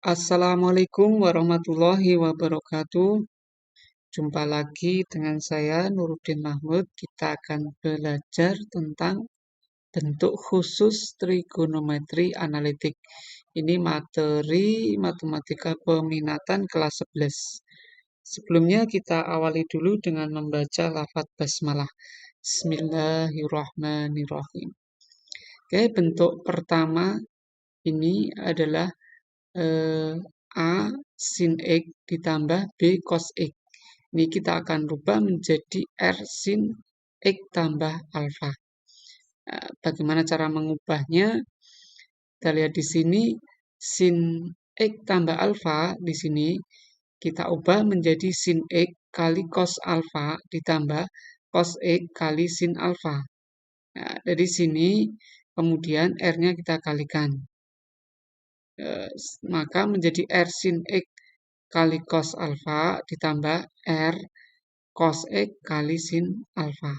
Assalamualaikum warahmatullahi wabarakatuh. Jumpa lagi dengan saya Nuruddin Mahmud. Kita akan belajar tentang bentuk khusus trigonometri analitik. Ini materi matematika peminatan kelas 11. Sebelumnya kita awali dulu dengan membaca lafadz basmalah. Bismillahirrahmanirrahim. Oke, bentuk pertama ini adalah A sin X ditambah B cos X. Ini kita akan rubah menjadi R sin X tambah alfa. Nah, bagaimana cara mengubahnya? Kita lihat di sini sin X tambah alfa di sini kita ubah menjadi sin X kali cos alfa ditambah cos X kali sin alfa. Nah, dari sini kemudian R-nya kita kalikan. Maka menjadi R sin X kali cos alfa ditambah R cos X kali sin alfa.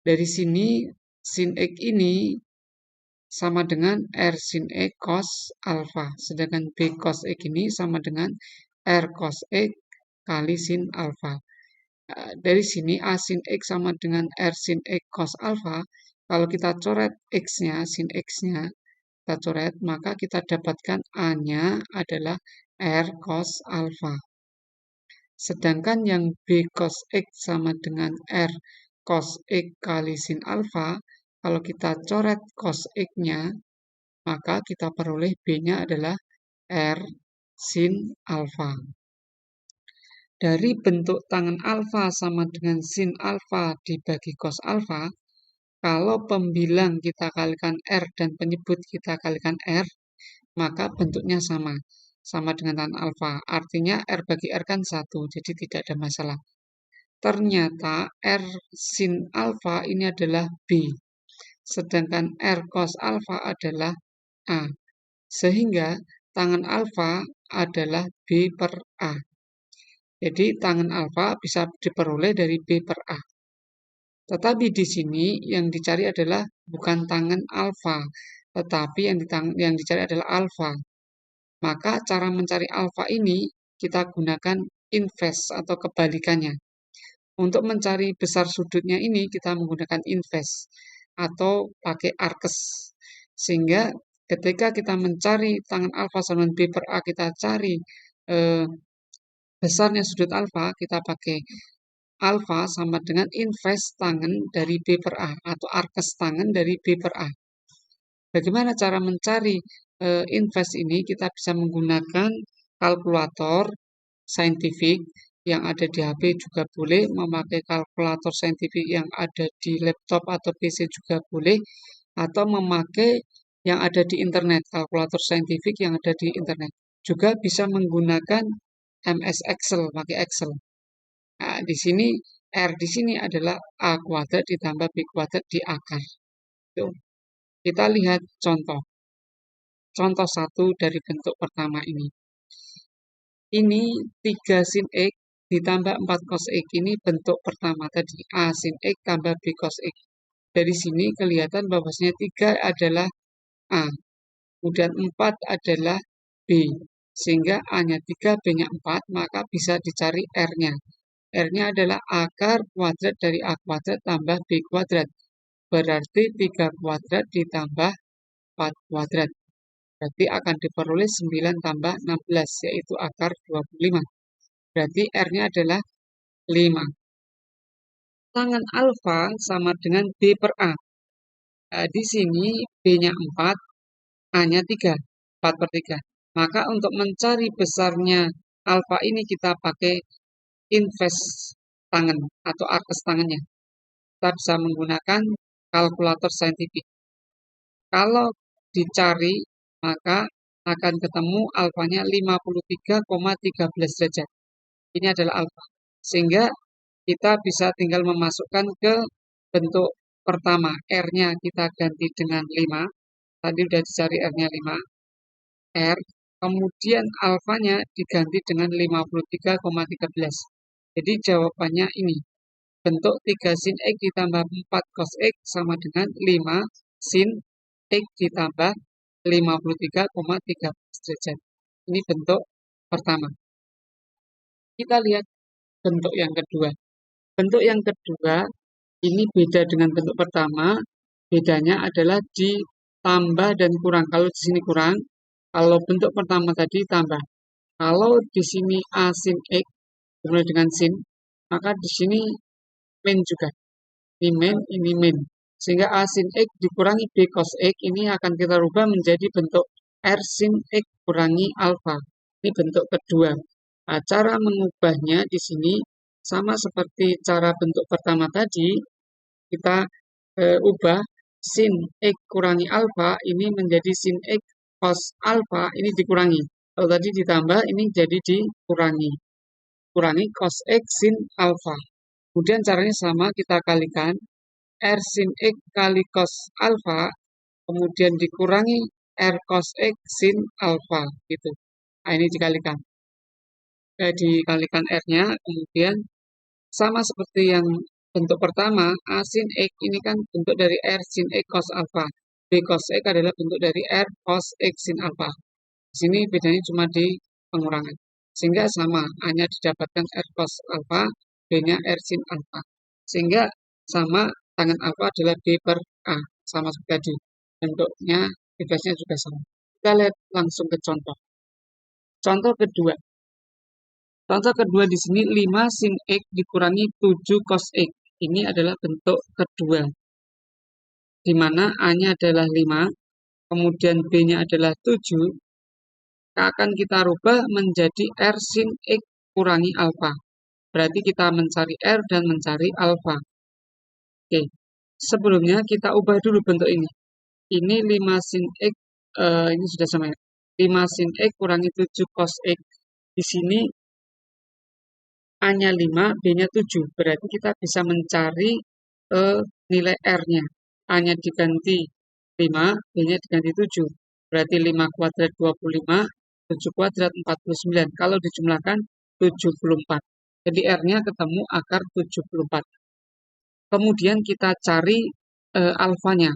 Dari sini sin X ini sama dengan R sin X cos alfa. Sedangkan B cos X ini sama dengan R cos X kali sin alfa. Dari sini A sin X sama dengan R sin X cos alfa. Kalau kita coret X-nya, sin X-nya, kita coret, maka kita dapatkan A-nya adalah R cos alfa. Sedangkan yang B cos X sama dengan R cos X kali sin alfa, kalau kita coret cos X-nya, maka kita peroleh B-nya adalah R sin alfa. Dari bentuk tangen alfa sama dengan sin alfa dibagi cos alfa, kalau pembilang kita kalikan R dan penyebut kita kalikan R, maka bentuknya sama. Sama dengan tangen alfa. Artinya R bagi R kan 1, jadi tidak ada masalah. Ternyata R sin alfa ini adalah B. Sedangkan R cos alfa adalah A. Sehingga tangen alfa adalah B per A. Jadi tangen alfa bisa diperoleh dari B per A. Tetapi di sini yang dicari adalah bukan tangen alfa, tetapi yang dicari adalah alfa. Maka cara mencari alfa ini kita gunakan inverse atau kebalikannya. Untuk mencari besar sudutnya ini kita menggunakan inverse atau pakai arkes. Sehingga ketika kita mencari tangen alfa sama B per A, kita cari besarnya sudut alfa, kita pakai alfa sama dengan inverse tangen dari B per A atau arkes tangen dari B per A. Bagaimana cara mencari inverse ini? Kita bisa menggunakan kalkulator saintifik yang ada di HP juga boleh, memakai kalkulator saintifik yang ada di laptop atau PC juga boleh, atau memakai yang ada di internet, kalkulator saintifik yang ada di internet. Juga bisa menggunakan MS Excel, pakai Excel. Nah, di sini R di sini adalah A kuadrat ditambah B kuadrat di akar. Tuh. Kita lihat contoh. Contoh 1 dari bentuk pertama ini. Ini 3 sin X ditambah 4 cos X. Ini bentuk pertama tadi. A sin X tambah B cos X. Dari sini kelihatan bahwasanya 3 adalah A. Kemudian 4 adalah B. Sehingga A-nya 3, B-nya 4, maka bisa dicari R-nya. R-nya adalah akar kuadrat dari A kuadrat tambah B kuadrat. Berarti 3 kuadrat ditambah 4 kuadrat. Berarti akan diperoleh 9 tambah 16, yaitu akar 25. Berarti R-nya adalah 5. Tangen alfa sama dengan B per A. Nah, di sini B-nya 4, A-nya 3, 4 per 3. Maka untuk mencari besarnya alfa ini kita pakai inverse tangen atau arkes tangannya. Kita bisa menggunakan kalkulator saintifik. Kalau dicari, maka akan ketemu alfanya 53,13 derajat. Ini adalah alfa. Sehingga kita bisa tinggal memasukkan ke bentuk pertama. R-nya kita ganti dengan 5. Tadi sudah dicari R-nya 5. R. Kemudian alfanya diganti dengan 53,13. Jadi jawabannya ini. Bentuk 3 sin X ditambah 4 cos X sama dengan 5 sin X ditambah 53,13 derajat. Ini bentuk pertama. Kita lihat bentuk yang kedua. Bentuk yang kedua ini beda dengan bentuk pertama. Bedanya adalah di tambah dan kurang. Kalau di sini kurang, kalau bentuk pertama tadi tambah. Kalau di sini A sin X dimulai dengan sin, maka di sini min juga. Ini min, ini min. Sehingga A sin X dikurangi B cos X ini akan kita rubah menjadi bentuk R sin X kurangi alfa. Ini bentuk kedua. Nah, cara mengubahnya di sini sama seperti cara bentuk pertama tadi, kita ubah sin X kurangi alfa ini menjadi sin X cos alfa ini dikurangi. Kalau tadi ditambah, ini jadi dikurangi. Kurangi cos X sin alfa. Kemudian caranya sama, kita kalikan R sin X kali cos alfa, kemudian dikurangi R cos X sin alfa. Gitu. Nah, ini dikalikan. Dikalikan R-nya, kemudian sama seperti yang bentuk pertama, A sin X ini kan bentuk dari R sin X cos alfa. B cos X adalah bentuk dari R cos X sin alfa. Di sini bedanya cuma di pengurangan. Sehingga sama, A-nya didapatkan R cos alfa, B-nya R sin alfa. Sehingga sama, tangan alfa adalah B per A. Sama seperti tadi. Bentuknya, bebasnya juga sama. Kita lihat langsung ke contoh. Contoh kedua. Contoh kedua di sini 5 sin X dikurangi 7 cos X. Ini adalah bentuk kedua. Di mana A-nya adalah 5, kemudian B-nya adalah 7. Akan kita rubah menjadi R sin X kurangi alfa. Berarti kita mencari R dan mencari alfa. Oke, sebelumnya kita ubah dulu bentuk ini. Ini 5 sin X, ini sudah sama ya. 5 sin X kurangi 7 cos X. Di sini A-nya 5, B-nya 7. Berarti kita bisa mencari nilai R-nya. A-nya diganti 5, B-nya diganti 7. Berarti 5 kuadrat 25, 7 kuadrat 49. Kalau dijumlahkan 74. Jadi R-nya ketemu akar 74. Kemudian kita cari alfanya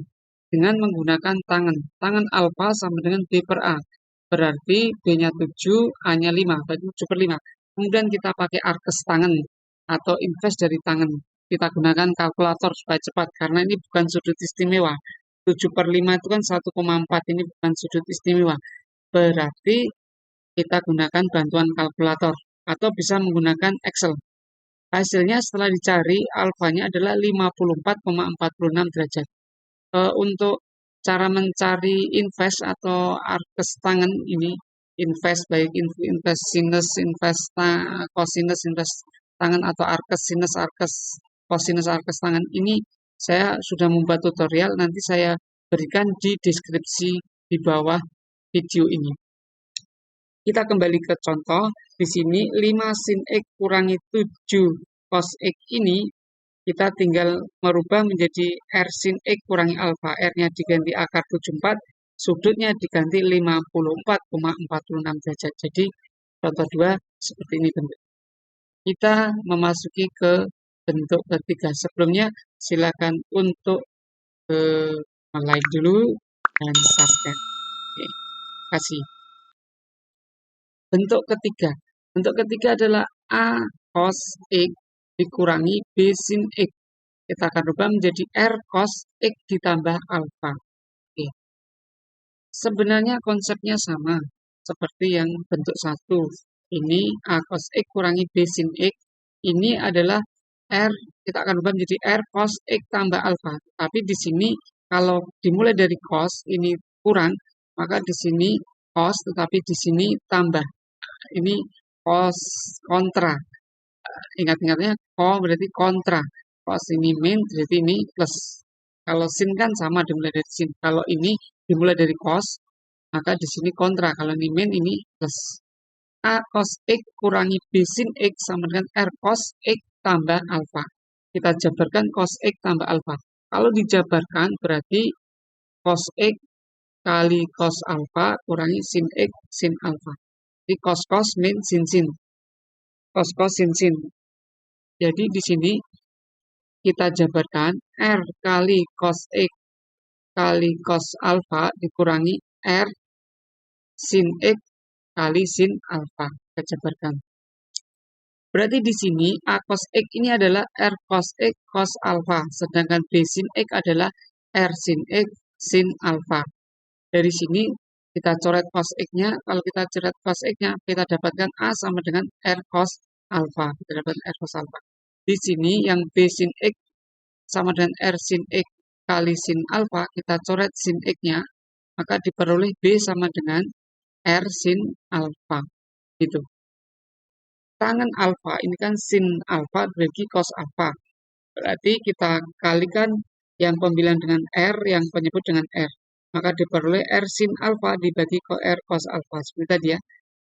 dengan menggunakan tangan. Tangan alfa sama dengan B per A. Berarti B-nya 7, A-nya 5. Berarti 7 per 5. Kemudian kita pakai arkes tangan atau invers dari tangan. Kita gunakan kalkulator supaya cepat. Karena ini bukan sudut istimewa. 7 per 5 itu kan 1,4. Ini bukan sudut istimewa. Berarti kita gunakan bantuan kalkulator. Atau bisa menggunakan Excel. Hasilnya setelah dicari, alfanya adalah 54,46 derajat. Untuk cara mencari invers atau arkes tangan ini, invers baik invers sinus, invers cosinus, invers tangan atau arkes sinus, arkes cosinus, arkes tangan ini saya sudah membuat tutorial, nanti saya berikan di deskripsi di bawah video ini. Kita kembali ke contoh. Di sini 5 sin X kurangi 7 cos X ini kita tinggal merubah menjadi R sin X kurangi alfa. R-nya diganti akar 74, sudutnya diganti 54,46 derajat. Jadi contoh 2 seperti ini bentuk. Kita memasuki ke bentuk ketiga. Sebelumnya silakan untuk like dulu dan subscribe. Oke, kasih. Bentuk ketiga. Bentuk ketiga adalah A cos X dikurangi B sin X. Kita akan rubah menjadi R cos X ditambah alfa. Oke. Sebenarnya konsepnya sama seperti yang bentuk 1. Ini A cos X kurangi B sin X. Ini adalah R, kita akan rubah menjadi R cos X tambah alfa. Tapi di sini kalau dimulai dari cos, ini kurang, maka di sini cos, tetapi di sini tambah. Ini cos kontra. Ingat-ingatnya cos berarti kontra. Cos ini min berarti ini plus. Kalau sin kan sama dimulai dari sin. Kalau ini dimulai dari cos, maka di sini kontra. Kalau ini min ini plus. A cos X kurangi B sin X sama dengan R cos X tambah alfa. Kita jabarkan cos X tambah alfa. Kalau dijabarkan berarti cos X kali cos alfa kurangi sin X sin alfa. Jadi cos min sin. Cos sin. Jadi di sini kita jabarkan R kali cos X kali cos alfa dikurangi R sin X kali sin alfa. Kita jabarkan. Berarti di sini A cos X ini adalah R cos X cos alfa. Sedangkan B sin X adalah R sin X sin alfa. Dari sini kita coret cos X-nya. Kalau kita coret cos X-nya, kita dapatkan A sama dengan R cos alfa. Kita dapatkan R cos alfa. Di sini yang B sin X sama dengan R sin X kali sin alfa, kita coret sin X-nya, maka diperoleh B sama dengan R sin alfa. Gitu. Tangen alfa, ini kan sin alfa bagi cos alfa. Berarti kita kalikan yang pembilang dengan R, yang penyebut dengan R. Maka diperoleh R sin alfa dibagi ke R cos alfa. Seperti tadi ya.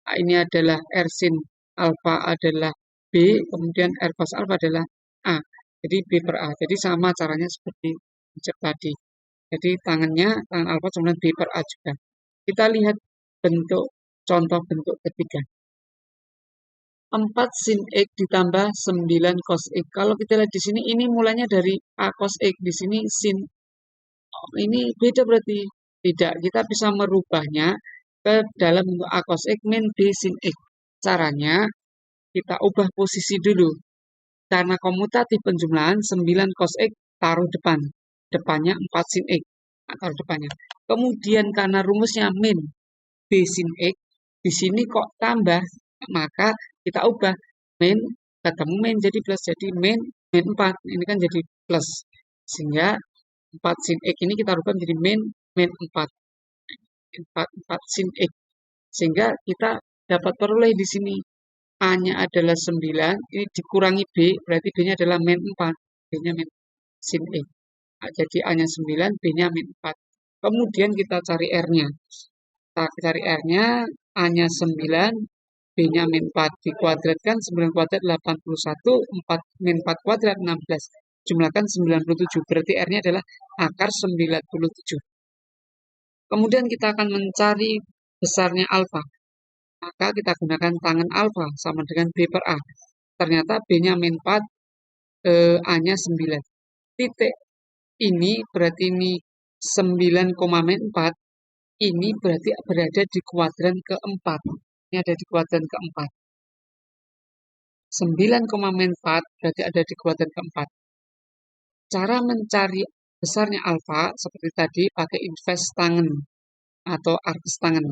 Nah, ini adalah R sin alfa adalah B, kemudian R cos alfa adalah A. Jadi B per A. Jadi sama caranya seperti tadi. Jadi tangan alfa sama dengan B per A juga. Kita lihat contoh bentuk ketiga. 4 sin X ditambah 9 cos X. Kalau kita lihat di sini, ini mulanya dari A cos X. Di sini sin. Ini beda berarti. Tidak, kita bisa merubahnya ke dalam bentuk A cos X min B sin X. Caranya, kita ubah posisi dulu. Karena komutatif penjumlahan, 9 cos X taruh depan. Depannya 4 sin X. Nah, taruh depannya. Kemudian karena rumusnya min B sin X, di sini kok tambah, maka kita ubah min ketemu min jadi plus, jadi min 4 ini kan jadi plus, sehingga 4 sin X ini kita rubah menjadi min 4 sin X, sehingga kita dapat peroleh di sini A-nya adalah 9, ini dikurangi B, berarti B-nya adalah min 4, B-nya min sin X. Nah, jadi A-nya 9, B-nya min 4. Kemudian kita cari R-nya. Kita cari R-nya, A-nya 9, B-nya min 4. Dikuadratkan, 9 kuadrat 81, 4 min 4 kuadrat 16. Jumlahkan 97, berarti R-nya adalah akar 97. Kemudian kita akan mencari besarnya alfa. Maka kita gunakan tangan alfa sama dengan B per A. Ternyata B-nya min 4, A-nya 9. Titik ini berarti ini 9, min 4. Ini berarti berada di kuadran keempat. Ini ada di kuadran keempat. 9, min 4 berarti ada di kuadran keempat. Cara mencari besarnya alfa seperti tadi pakai invers tangen atau arkes tangen.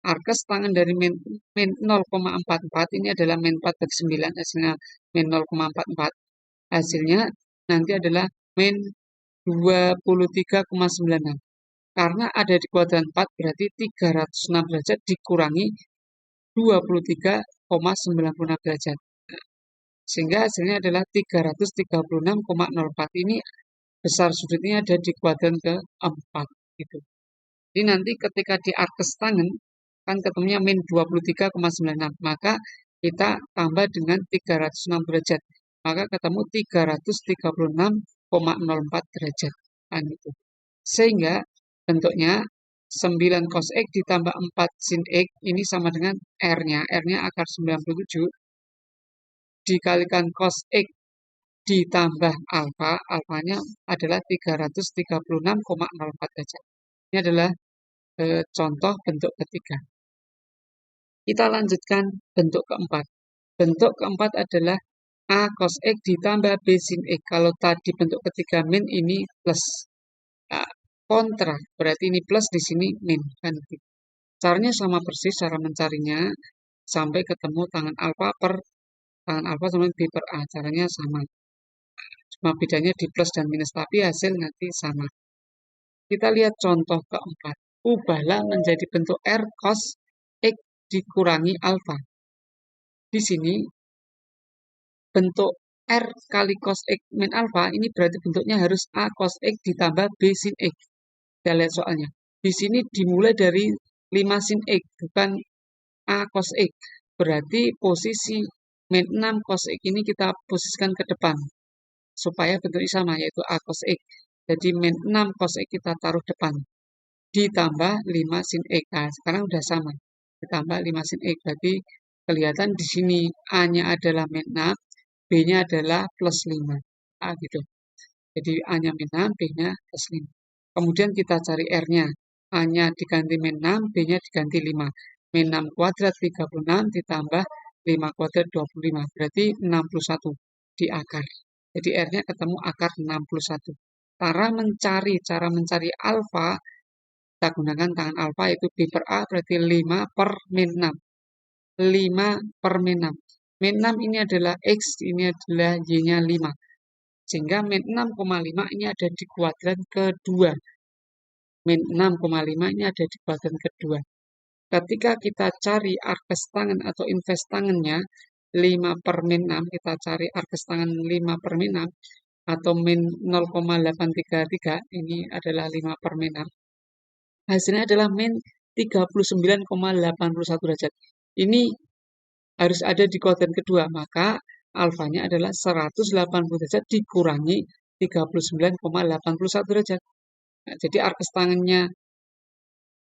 Arkes tangen dari min 0,44 ini adalah min 4 bagi 9, hasilnya min 0,44. Hasilnya nanti adalah min 23,96. Karena ada di kuadran 4 berarti 306 derajat dikurangi 23,96 derajat. Sehingga hasilnya adalah 336,04. Ini besar sudutnya ada di kuadran keempat. Gitu. Jadi nanti ketika di arkes tangen, kan ketemunya min 23,96. Maka kita tambah dengan 306 derajat. Maka ketemu 336,04 derajat. Kan itu. Sehingga bentuknya 9 cos X ditambah 4 sin X ini sama dengan R-nya. R-nya akar 97 dikalikan cos X ditambah alfa. Alfanya adalah 336,04 derajat. Ini adalah contoh bentuk ketiga. Kita lanjutkan bentuk keempat. Bentuk keempat adalah A cos X ditambah B sin X. Kalau tadi bentuk ketiga min, ini plus. Nah, kontra, berarti ini plus, di sini min. Kan? Caranya sama persis, cara mencarinya sampai ketemu tangan alfa sama B per A. Caranya sama. Cuma bedanya di plus dan minus, tapi hasil nanti sama. Kita lihat contoh keempat. Ubahlah menjadi bentuk R cos X dikurangi alfa. Di sini bentuk R kali cos X min alfa ini berarti bentuknya harus A cos X ditambah B sin X. Kita lihat soalnya. Di sini dimulai dari 5 sin X, bukan A cos X. Berarti posisi min 6 cos X ini kita posisikan ke depan. Supaya bentuknya sama, yaitu A cos X. Jadi min 6 cos X kita taruh depan. Ditambah 5 sin X. Nah, sekarang udah sama. Ditambah 5 sin X. Berarti kelihatan di sini A-nya adalah min 6, B-nya adalah plus 5. A gitu. Jadi A-nya min 6, B-nya plus 5. Kemudian kita cari R-nya. A-nya diganti min 6, B-nya diganti 5. Min 6 kuadrat 36 ditambah 5 kuadrat 25. Berarti 61 di akar. Jadi R-nya ketemu akar 61. Cara mencari alfa, kita gunakan tangan alfa yaitu B per A berarti 5 per min 6. 5 per min 6. Min 6 ini adalah X, ini adalah Y-nya 5. Sehingga min 6,5 ini ada di kuadran kedua. Min 6,5 ini ada di kuadran kedua. Ketika kita cari arkes tangen atau invers tangennya 5 per min 6, kita cari arkes tangen 5 per min 6 atau min 0,833, ini adalah 5 per min 6. Hasilnya adalah min 39,81 derajat. Ini harus ada di kuadran kedua, maka alfanya adalah 180 derajat dikurangi 39,81 derajat. Nah, jadi arkes tangennya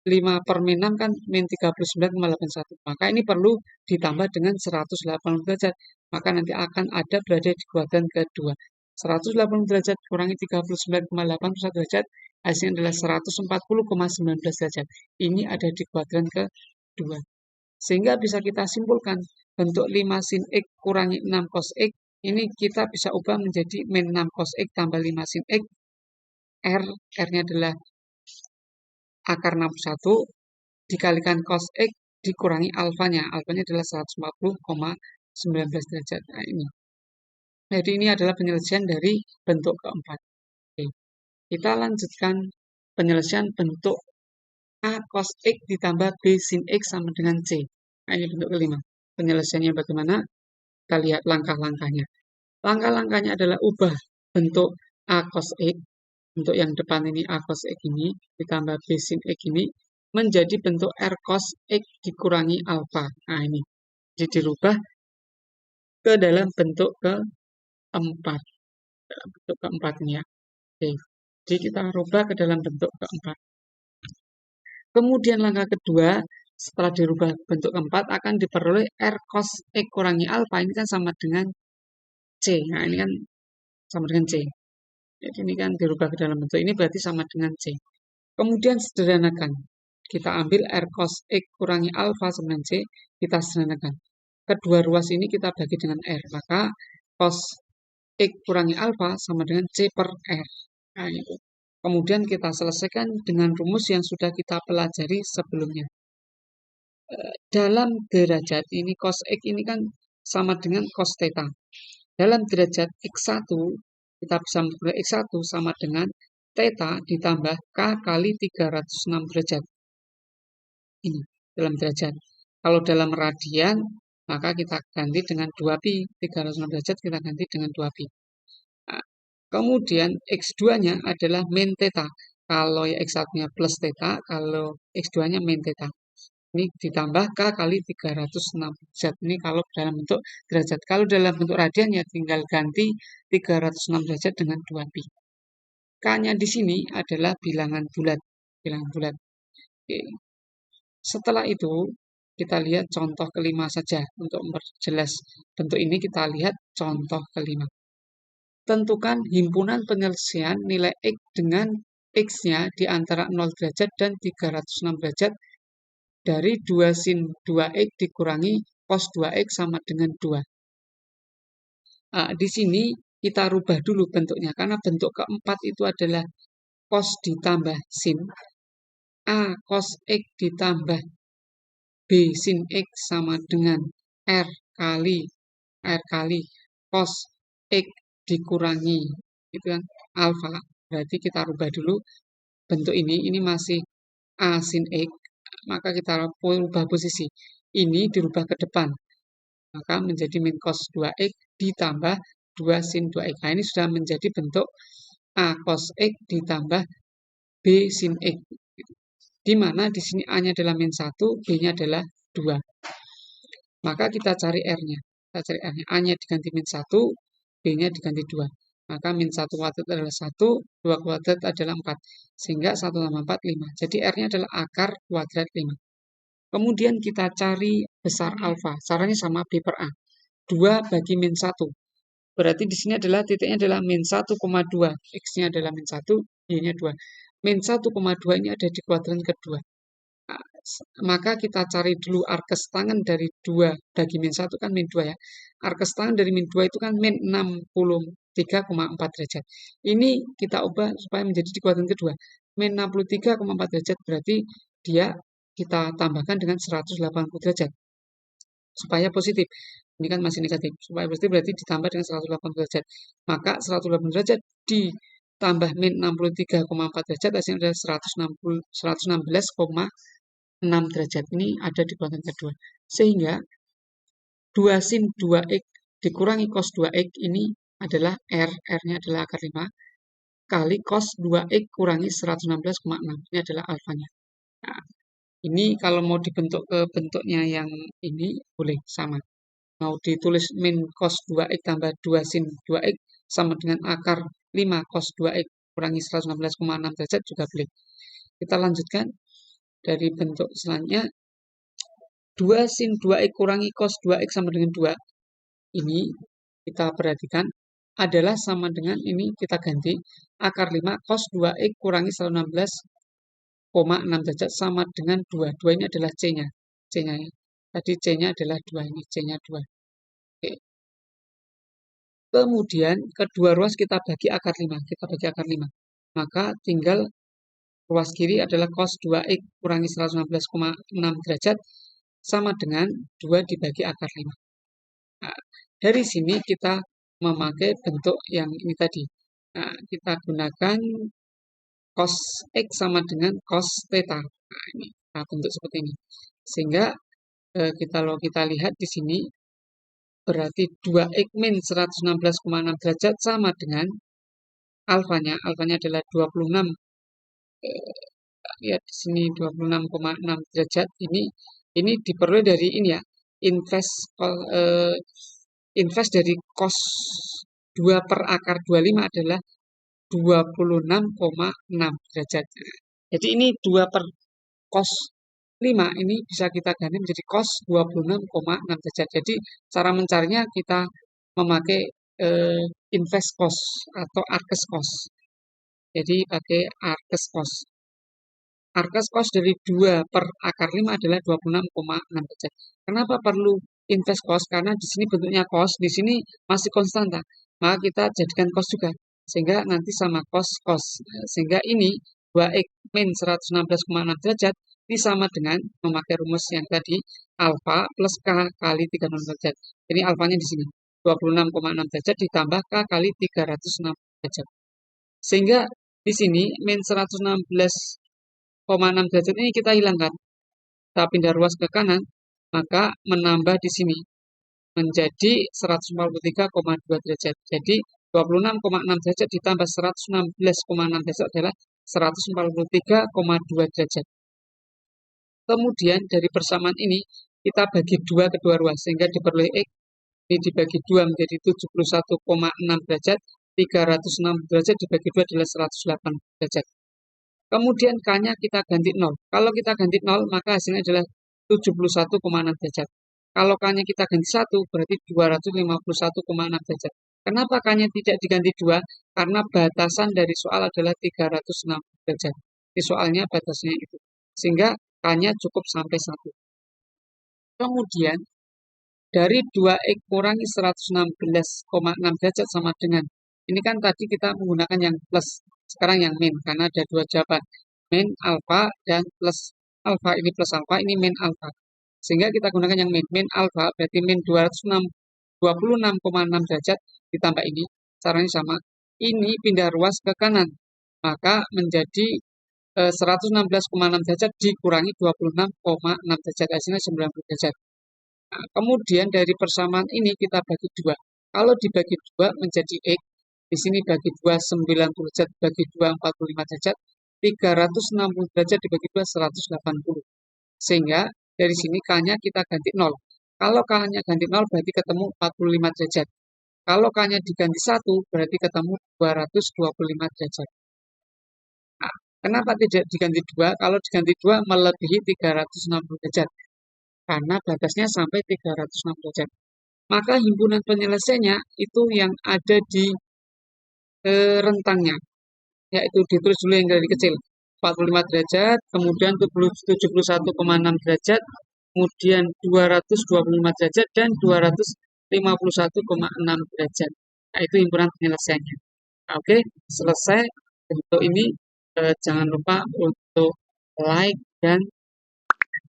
5 per min 6 kan min 39,81. Maka ini perlu ditambah dengan 180 derajat. Maka nanti akan ada berada di kuadran kedua. 180 derajat kurangi 39,81 derajat, hasilnya adalah 140,19 derajat. Ini ada di kuadran kedua. Sehingga bisa kita simpulkan bentuk 5 sin X kurangi 6 cos X, ini kita bisa ubah menjadi min 6 cos X tambah 5 sin X. R-nya adalah akar 61 dikalikan cos X dikurangi alfanya. Alfanya adalah 140,19 derajat. Nah, ini. Jadi ini adalah penyelesaian dari bentuk keempat. Oke. Kita lanjutkan penyelesaian bentuk A cos X ditambah B sin X sama dengan C. Nah, ini bentuk kelima. Penyelesaiannya bagaimana? Kita lihat langkah-langkahnya. Langkah-langkahnya adalah ubah bentuk A cos X, bentuk yang depan ini A cos X ini, ditambah B sin X ini, menjadi bentuk R cos X dikurangi alfa. Nah, ini. Jadi dirubah ke dalam bentuk keempat. Dalam bentuk keempat ini ya. Oke. Jadi kita rubah ke dalam bentuk keempat. Kemudian langkah kedua, setelah dirubah bentuk keempat, akan diperoleh R cos X kurangi alfa. Ini kan sama dengan C. Nah, ini kan sama dengan C. Jadi ini kan dirubah ke dalam bentuk ini berarti sama dengan C. Kemudian sederhanakan. Kita ambil R cos X kurangi alfa sama dengan C, kita sederhanakan. Kedua ruas ini kita bagi dengan R. Maka cos X kurangi alfa sama dengan C per R. Nah, itu. Kemudian kita selesaikan dengan rumus yang sudah kita pelajari sebelumnya. Dalam derajat ini cos X ini kan sama dengan cos theta. Dalam derajat X1, kita bisa memperoleh X1 sama dengan theta ditambah K kali 306 derajat. Ini dalam derajat. Kalau dalam radian, maka kita ganti dengan 2pi. 306 derajat kita ganti dengan 2pi. Nah, kemudian X2-nya adalah min theta. Kalau ya X1-nya plus theta, kalau X2-nya min theta. Ini ditambah K kali 306 derajat. Ini kalau dalam bentuk derajat. Kalau dalam bentuk radian ya tinggal ganti 306 derajat dengan 2pi. K-nya di sini adalah bilangan bulat. Bilangan bulat. Oke. Setelah itu, kita lihat contoh kelima saja. Untuk memperjelas bentuk ini, kita lihat contoh kelima. Tentukan himpunan penyelesaian nilai X dengan X-nya di antara 0 derajat dan 306 derajat dari 2 sin 2X dikurangi cos 2X sama dengan 2. Nah, di sini kita rubah dulu bentuknya, karena bentuk keempat itu adalah cos ditambah sin. A cos X ditambah B sin X sama dengan R kali cos X dikurangi itu kan alfa. Berarti kita rubah dulu bentuk ini masih A sin X, maka kita rubah posisi. Ini dirubah ke depan, maka menjadi min cos 2X ditambah 2 sin 2X. Nah, ini sudah menjadi bentuk A cos X ditambah B sin X. Di mana di sini A-nya adalah min 1, B-nya adalah 2. Maka kita cari R-nya. Kita cari R-nya. A-nya diganti min 1, B-nya diganti 2. Maka min 1 kuadrat adalah 1, 2 kuadrat adalah 4. Sehingga 1 tambah 4, 5. Jadi R-nya adalah akar kuadrat 5. Kemudian kita cari besar alfa. Caranya sama B per A. 2 bagi min 1. Berarti di sini adalah titiknya adalah min 1,2. X-nya adalah min 1, Y-nya 2. Min 1,2 ini ada di kuadran kedua. Nah, maka kita cari dulu arkes tangen dari 2 bagi min 1 kan min 2 ya. Arkes tangen dari min 2 itu kan min 63,4 derajat. Ini kita ubah supaya menjadi dikuatan kedua. Min 63,4 derajat berarti dia kita tambahkan dengan 180 derajat. Supaya positif. Ini kan masih negatif. Supaya positif berarti ditambah dengan 180 derajat. Maka 180 derajat ditambah min 63,4 derajat hasilnya adalah 116,6 derajat. Ini ada di kuadran kedua. Sehingga 2 sin 2x dikurangi cos 2x ini adalah R. R-nya adalah akar 5. Kali cos 2x kurangi 116,6. Ini adalah alfanya. Nah, ini kalau mau dibentuk ke bentuknya yang ini boleh sama. Mau ditulis min cos 2x tambah 2 sin 2x sama dengan akar 5 cos 2x kurangi 116,6 derajat juga boleh. Kita lanjutkan dari bentuk selanjutnya. 2 sin 2x kurangi cos 2x sama dengan 2. Ini kita perhatikan adalah sama dengan ini kita ganti akar 5 cos 2x kurangi 116,6 derajat sama dengan 2. 2 ini adalah C-nya. C-nya ya. Tadi C-nya adalah 2 ini, C-nya 2. Oke. Kemudian kedua ruas kita bagi akar 5. Kita bagi akar 5. Maka tinggal ruas kiri adalah cos 2x kurangi 116,6 derajat sama dengan 2 dibagi akar 5. Nah, dari sini kita memakai bentuk yang ini tadi. Nah, kita gunakan cos X sama dengan cos theta. Nah, ini bentuk seperti ini. Sehingga kalau kita lihat di sini berarti 2x min 116,6 derajat sama dengan alfanya. Alfanya adalah 26. Lihat di sini 26,6 derajat. Ini diperoleh dari ini ya. Invers dari cos 2 per akar 25 adalah 26,6 derajat. Jadi ini 2 per cos 5 ini bisa kita ganti menjadi cos 26,6 derajat. Jadi cara mencarinya kita memakai invers cos atau arkes cos. Jadi pakai arkes cos. Arkes cos dari 2 per akar 5 adalah 26,6 derajat. Kenapa perlu invers cos? Karena di sini bentuknya cos, di sini masih konstanta. Maka kita jadikan cos juga. Sehingga nanti sama cos cos. Sehingga ini 2x min 116,6 derajat ini sama dengan memakai rumus yang tadi alfa plus k kali 36 derajat. Jadi alfanya di sini 26,6 derajat ditambah k kali 306 derajat. Sehingga di sini min 116,6 derajat ini kita hilangkan. Kita pindah ruas ke kanan, maka menambah di sini menjadi 143,2 derajat. Jadi 26,6 derajat ditambah 116,6 derajat adalah 143,2 derajat. Kemudian dari persamaan ini kita bagi 2 kedua ruas sehingga diperoleh X ini dibagi 2 menjadi 71,6 derajat, 306 derajat dibagi 2 adalah 108 derajat. Kemudian K-nya kita ganti 0. Kalau kita ganti 0 maka hasilnya adalah 71,6 derajat. Kalau K-nya kita ganti 1 berarti 251,6 derajat. Kenapa K-nya tidak diganti 2? Karena batasan dari soal adalah 306 derajat. Di soalnya batasnya itu. Sehingga K-nya cukup sampai 1. Kemudian dari 2x kurangi 116,6 derajat sama dengan. Ini kan tadi kita menggunakan yang plus. Sekarang yang min. Karena ada 2 jawaban. Min alfa dan plus alfa. Ini plus alfa, ini min alfa. Sehingga kita gunakan yang min. Min alfa berarti min 26,6 derajat ditambah ini. Caranya sama. Ini pindah ruas ke kanan. Maka menjadi 116,6 derajat dikurangi 26,6 derajat. Hasilnya 90 derajat. Nah, kemudian dari persamaan ini kita bagi 2. Kalau dibagi 2 menjadi X. Di sini bagi 2 90 derajat, bagi 2 45 derajat, 360 derajat dibagi 2 180. Sehingga dari sini K-nya kita ganti 0. Kalau K-nya ganti 0 berarti ketemu 45 derajat. Kalau K-nya diganti 1 berarti ketemu 225 derajat. Nah, kenapa tidak diganti 2? Kalau diganti 2 melebihi 360 derajat. Karena batasnya sampai 360 derajat. Maka himpunan penyelesaiannya itu yang ada di rentangnya, yaitu ditulis dulu yang dari kecil. 45 derajat, kemudian 71,6 derajat, kemudian 225 derajat, dan 251,6 derajat. Nah, itu himpunan penyelesaiannya. Nah, oke, selesai untuk ini. Jangan lupa untuk like dan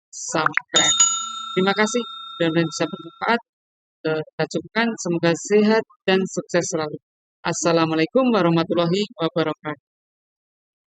subscribe. Terima kasih, dan bisa bermanfaat. Kita cukupkan, semoga sehat dan sukses selalu. Assalamualaikum warahmatullahi wabarakatuh.